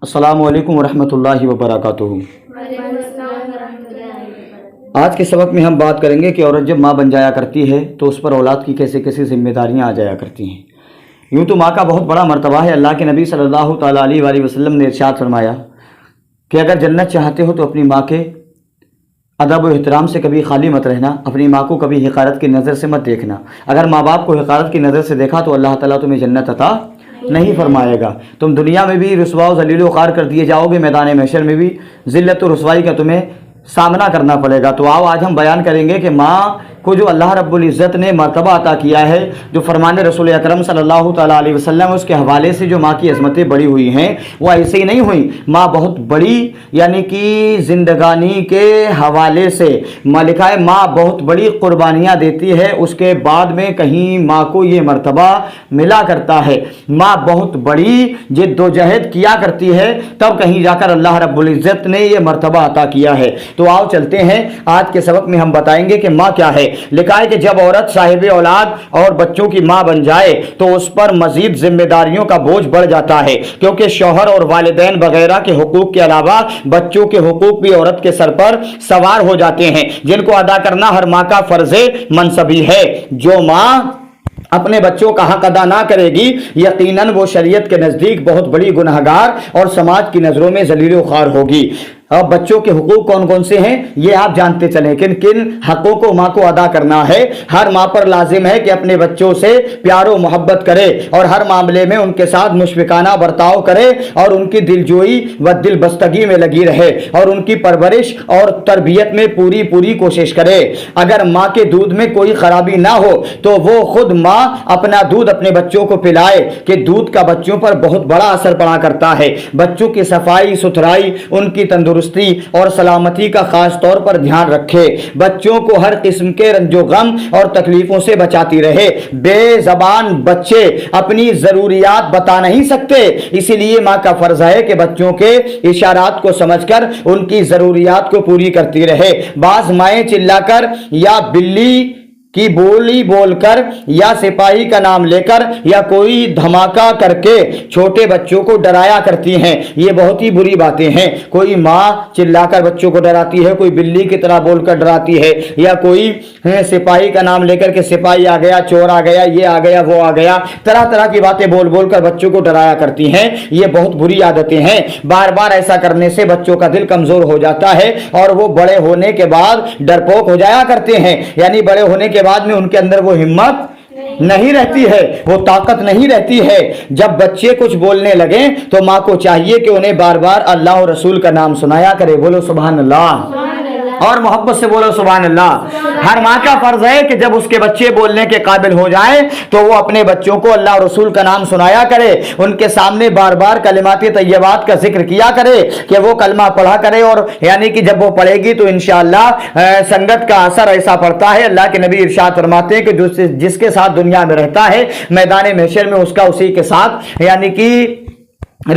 السلام علیکم ورحمۃ اللہ وبرکاتہ۔ آج کے سبق میں ہم بات کریں گے کہ عورت جب ماں بن جایا کرتی ہے تو اس پر اولاد کی کیسے کیسے ذمہ داریاں آ جایا کرتی ہیں۔ یوں تو ماں کا بہت بڑا مرتبہ ہے۔ اللہ کے نبی صلی اللہ تعالیٰ علیہ وآلہ وسلم نے ارشاد فرمایا کہ اگر جنت چاہتے ہو تو اپنی ماں کے ادب و احترام سے کبھی خالی مت رہنا، اپنی ماں کو کبھی حقارت کی نظر سے مت دیکھنا۔ اگر ماں باپ کو حقارت کی نظر سے دیکھا تو اللہ تعالیٰ تمہیں جنت عطا نہیں فرمائے گا۔ تم دنیا میں بھی رسوا و ذلیل و خوار کر دیے جاؤ گے، میدان محشر میں بھی ذلت و رسوائی کا تمہیں سامنا کرنا پڑے گا۔ تو آج ہم بیان کریں گے کہ ماں کو جو اللہ رب العزت نے مرتبہ عطا کیا ہے، جو فرمان رسول اکرم صلی اللہ تعالیٰ علیہ وسلم اس کے حوالے سے جو ماں کی عظمتیں بڑی ہوئی ہیں وہ ایسے ہی نہیں ہوئیں۔ ماں بہت بڑی یعنی کہ زندگانی کے حوالے سے لکھا ہے ماں بہت بڑی قربانیاں دیتی ہے، اس کے بعد میں کہیں ماں کو یہ مرتبہ ملا کرتا ہے۔ ماں بہت بڑی جد و جہد کیا کرتی ہے، تب کہیں جا کر اللہ رب العزت نے یہ مرتبہ عطا کیا ہے۔ تو آؤ چلتے ہیں، آج کے سبق میں ہم بتائیں گے کہ ماں کیا ہے۔ لکھا ہے کہ جب عورت صاحب اولاد اور بچوں کی ماں بن جائے تو اس پر مزید ذمہ داریوں کا بوجھ بڑھ جاتا ہے، کیونکہ شوہر اور والدین وغیرہ کے حقوق کے علاوہ بچوں کے حقوق بھی عورت کے سر پر سوار ہو جاتے ہیں، جن کو ادا کرنا ہر ماں کا فرض منصبی ہے۔ جو ماں اپنے بچوں کا حق ادا نہ کرے گی یقیناً وہ شریعت کے نزدیک بہت بڑی گنہگار اور سماج کی نظروں میں ذلیل و خوار ہوگی۔ اب بچوں کے حقوق کون کون سے ہیں یہ آپ جانتے چلیں، کن کن حقوق کو ماں کو ادا کرنا ہے۔ ہر ماں پر لازم ہے کہ اپنے بچوں سے پیار و محبت کرے اور ہر معاملے میں ان کے ساتھ مشفقانہ برتاؤ کرے اور ان کی دلجوئی و دل بستگی میں لگی رہے اور ان کی پرورش اور تربیت میں پوری کوشش کرے۔ اگر ماں کے دودھ میں کوئی خرابی نہ ہو تو وہ خود ماں اپنا دودھ اپنے بچوں کو پلائے، کہ دودھ کا بچوں پر بہت بڑا اثر پڑا کرتا ہے۔ بچوں کی صفائی ستھرائی، ان کی تندرستی اور سلامتی کا خاص طور پر دھیان رکھے، بچوں کو ہر قسم کے رنج و غم اور تکلیفوں سے بچاتی رہے۔ بے زبان بچے اپنی ضروریات بتا نہیں سکتے، اسی لیے ماں کا فرض ہے کہ بچوں کے اشارات کو سمجھ کر ان کی ضروریات کو پوری کرتی رہے۔ بعض مائیں چلا کر یا بلی کی بولی بول کر یا سپاہی کا نام لے کر یا کوئی دھماکہ کر کے چھوٹے بچوں کو ڈرایا کرتی ہیں، یہ بہت ہی بری باتیں ہیں۔ کوئی ماں چلا کر بچوں کو ڈراتی ہے، کوئی بلی کی طرح بول کر ڈراتی ہے، یا کوئی سپاہی کا نام لے کر کے سپاہی آ گیا، چور آ گیا، یہ آ گیا، وہ آ گیا، طرح کی باتیں بول بول کر بچوں کو ڈرایا کرتی ہیں۔ یہ بہت بری عادتیں ہیں۔ بار بار ایسا کرنے سے بچوں کا دل کمزور ہو جاتا ہے اور وہ بڑے ہونے کے بعد ڈرپوک ہو جایا کرتے ہیں، یعنی بڑے ہونے کے بعد میں ان کے اندر وہ ہمت نہیں رہتی ہے، وہ طاقت نہیں رہتی ہے۔ جب بچے کچھ بولنے لگیں تو ماں کو چاہیے کہ انہیں بار بار اللہ اور رسول کا نام سنایا کرے۔ بولو سبحان اللہ، اور محبت سے بولو سبحان اللہ۔ ہر ماں کا فرض ہے کہ جب اس کے بچے بولنے کے قابل ہو جائیں تو وہ اپنے بچوں کو اللہ اور رسول کا نام سنایا کرے، ان کے سامنے بار بار کلمات طیبات کا ذکر کیا کرے کہ وہ کلمہ پڑھا کرے، اور یعنی کہ جب وہ پڑھے گی تو انشاءاللہ سنگت کا اثر ایسا پڑتا ہے۔ اللہ کے نبی ارشاد فرماتے ہیں کہ جس کے ساتھ دنیا میں رہتا ہے میدان محشر میں اس کا اسی کے ساتھ یعنی کہ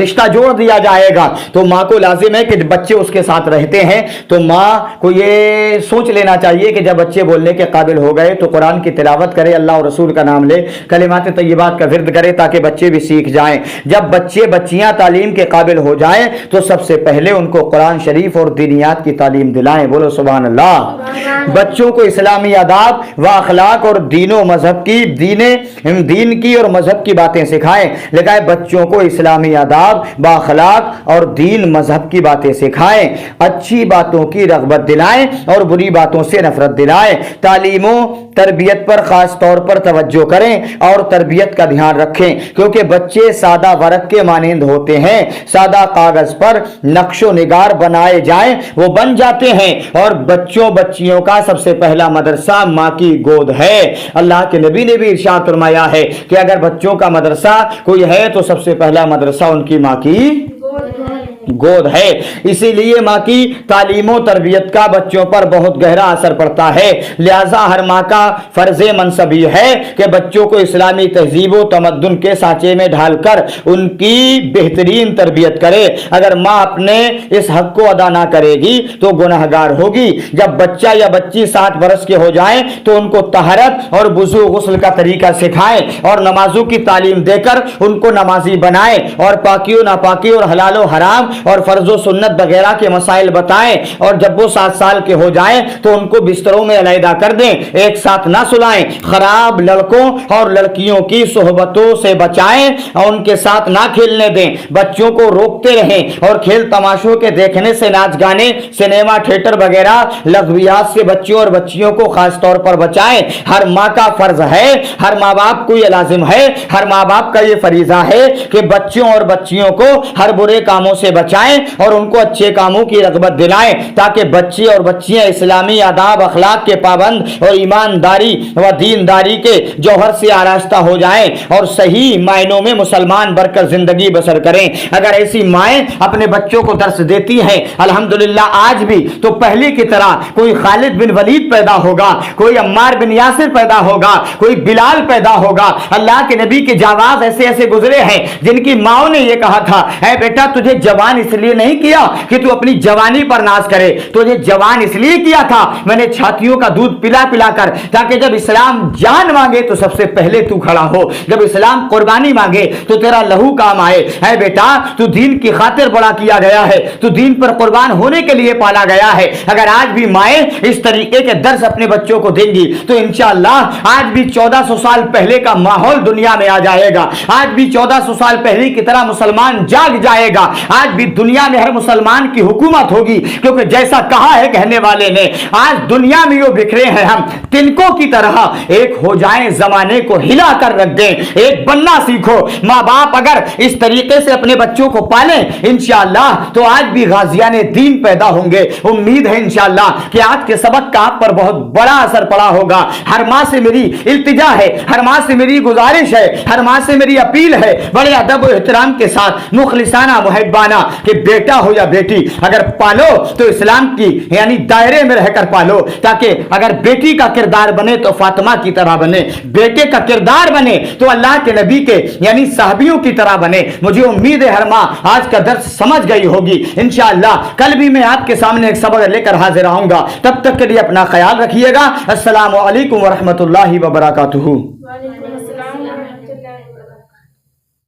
رشتہ جوڑ دیا جائے گا۔ تو ماں کو لازم ہے کہ بچے اس کے ساتھ رہتے ہیں تو ماں کو یہ سوچ لینا چاہیے کہ جب بچے بولنے کے قابل ہو گئے تو قرآن کی تلاوت کرے، اللہ اور رسول کا نام لے، کلمات طیبات کا ورد کرے تاکہ بچے بھی سیکھ جائیں۔ جب بچے بچیاں تعلیم کے قابل ہو جائیں تو سب سے پہلے ان کو قرآن شریف اور دینیات کی تعلیم دلائیں۔ بولو سبحان اللہ۔ بچوں کو اسلامی آداب و اخلاق اور دین و مذہب کی دین کی اور مذہب کی باتیں سکھائیں۔ لکھا ہے بچوں کو اسلامی آداب باخلاق اور دین مذہب کی باتیں سکھائیں، اچھی باتوں کی رغبت دلائیں اور بری باتوں سے نفرت دلائیں۔ تعلیم و تربیت پر خاص طور پر توجہ کریں اور تربیت کا دھیان رکھیں، کیونکہ بچے سادہ ورق کے مانند ہوتے ہیں، سادہ کاغذ پر نقش و نگار بنائے جائیں وہ بن جاتے ہیں، اور بچیوں کا سب سے پہلا مدرسہ ماں کی گود ہے۔ اللہ کے نبی نے بھی ارشاد فرمایا ہے کہ اگر بچوں کا مدرسہ کوئی ہے تو سب سے پہلا مدرسہ ان کی ماں کی گود ہے۔ گود ہے. اسی لیے ماں کی تعلیم و تربیت کا بچوں پر بہت گہرا اثر پڑتا ہے. لہذا ہر ماں کا فرض منصب یہ ہے کہ بچوں کو اسلامی تہذیب و تمدن کے سانچے میں ڈھال کر ان کی بہترین تربیت کرے. اگر ماں اپنے اس حق کو ادا نہ کرے گی تو گنہگار ہوگی. جب بچہ یا بچی 7 برس کے ہو جائیں تو ان کو طہارت اور وضو غسل کا طریقہ سکھائیں اور نمازوں کی تعلیم دے کر ان کو نمازی بنائیں اور پاکی و ناپاکی اور حلال و حرام اور فرض و سنت وغیرہ کے مسائل بتائیں. اور جب وہ 7 سال کے ہو جائیں تو ان کو بستروں میں علیحدہ کر دیں, ایک ساتھ نہ سلائیں. خراب لڑکوں اور لڑکیوں کی صحبتوں سے بچائیں اور ان کے ساتھ نہ کھیلنے دیں. بچوں کو روکتے رہیں اور کھیل تماشوں کے دیکھنے سے, ناچ گانے, سنیما تھیٹر وغیرہ لغویات سے بچوں اور بچیوں کو خاص طور پر بچائیں. ہر ماں کا فرض ہے, ہر ماں باپ کو یہ لازم ہے, ہر ماں باپ کا یہ فریضہ ہے کہ بچوں اور بچیوں کو ہر برے کاموں سے بچائیں اور ان کو اچھے کاموں کی رغبت دلائیں تاکہ بچے اور بچیاں اسلامی آداب اخلاق کے پابند اور ایمانداری و دینداری کے جوہر سے آراستہ ہو جائیں اور صحیح معنوں میں مسلمان بن کر زندگی بسر کریں. اگر ایسی مائیں اپنے بچوں کو درس دیتی ہیں الحمدللہ آج بھی, تو پہلے کی طرح کوئی خالد بن ولید پیدا ہوگا, کوئی عمار بن یاسر پیدا ہوگا, کوئی بلال پیدا ہوگا. اللہ کے نبی کے جواز ایسے ایسے گزرے ہیں جن کی ماؤں نے یہ کہا تھا, اے بیٹا تجھے جوان اس لیے نہیں کیا کہ تو اپنی جوانی پر ناز کرے, تجھے جوان اس لیے کیا تھا میں نے چھاتیوں کا دودھ پلا پلا کر تاکہ جب اسلام جان مانگے تو سب سے پہلے تو کھڑا ہو, جب اسلام قربانی مانگے تو تیرا لہو کام آئے. اے بیٹا تو دین کی خاطر بڑا کیا گیا ہے, تو دین پر قربان ہونے کے لیے پالا گیا ہے. اگر آج بھی مائیں اس طریقے کے درس اپنے بچوں کو دیں گی تو انشاءاللہ آج بھی 1400 سال پہلے کا ماحول دنیا میں آ جائے گا. آج بھی 1400 سال پہلے کی طرح مسلمان جاگ جائے گا. آج بھی دنیا میں ہر مسلمان کی حکومت ہوگی, کیونکہ جیسا کہا ہے کہنے والے نے, آج دنیا میں یہ بکھرے ہیں ہم تنکوں کی طرح, ایک ہو جائیں زمانے کو ہلا کر رکھ دیں, ایک بننا سیکھو. ماں باپ اگر اس طریقے سے اپنے بچوں کو پالیں انشاءاللہ تو آج بھی غازیان دین پیدا ہوں گے. امید ہے انشاءاللہ کہ آج کے سبق کا آپ پر بہت بڑا اثر پڑا ہوگا. ہر ماں سے میری التجا ہے, ہر ماں سے میری گزارش ہے, ہر ماں سے میری اپیل ہے بڑے ادب و احترام کے ساتھ مخلصانہ محبانہ کہ بیٹا ہو یا بیٹی اگر پالو تو اسلام کی یعنی دائرے میں رہ کر پالو, تاکہ اگر بیٹی کا کردار بنے تو فاطمہ کی طرح بنے, بیٹے کا کردار بنے تو اللہ کے نبی کے یعنی صحابیوں کی طرح بنے. مجھے امید ہے ہر ماں آج کا درس سمجھ گئی ہوگی. انشاءاللہ کل بھی میں آپ کے سامنے ایک سبق لے کر حاضر آؤں گا. تب تک کے لیے اپنا خیال رکھیے گا. السلام علیکم ورحمۃ اللہ وبرکاتہ.